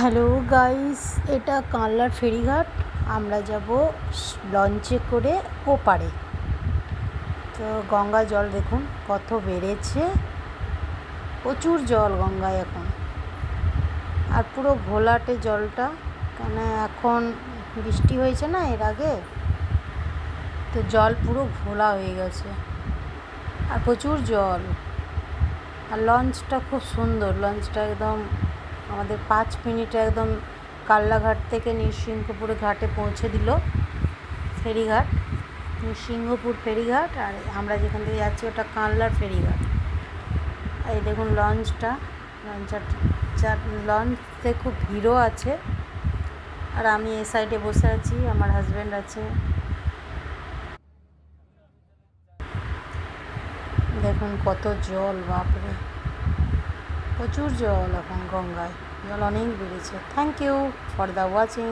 Hello guys, এটা কানলার ফেরিঘাট। আমরা যাব লঞ্চে করে ওপারে। তো গঙ্গা জল দেখুন কত বেড়েছে, প্রচুর জল গঙ্গায় এখন, আর পুরো ঘোলাটে জলটা। কেন এখন বৃষ্টি হয়েছে না এর আগে, তো জল পুরো ঘোলা হয়ে গেছে আর প্রচুর জল। আর লঞ্চটা খুব সুন্দর, লঞ্চটা একদম আমাদের 5 মিনিটে একদম কাল্লাঘাট থেকে নৃসিংহপুর ঘাটে পৌঁছে দিল। ফেরিঘাট নৃসিংহপুর ফেরিঘাট, আর আমরা যেখান থেকে যাচ্ছি ওটা কানলার ফেরিঘাট। এই দেখুন লঞ্চটা, লঞ্চে খুব ভিড়ও আছে। আর আমি এই সাইডে বসে আছি, আমার হাজব্যান্ড আছে। দেখুন কত জল, বাপরে প্রচুর জল এখন গঙ্গায়, জল অনেক বেড়েছে। Thank you for the watching.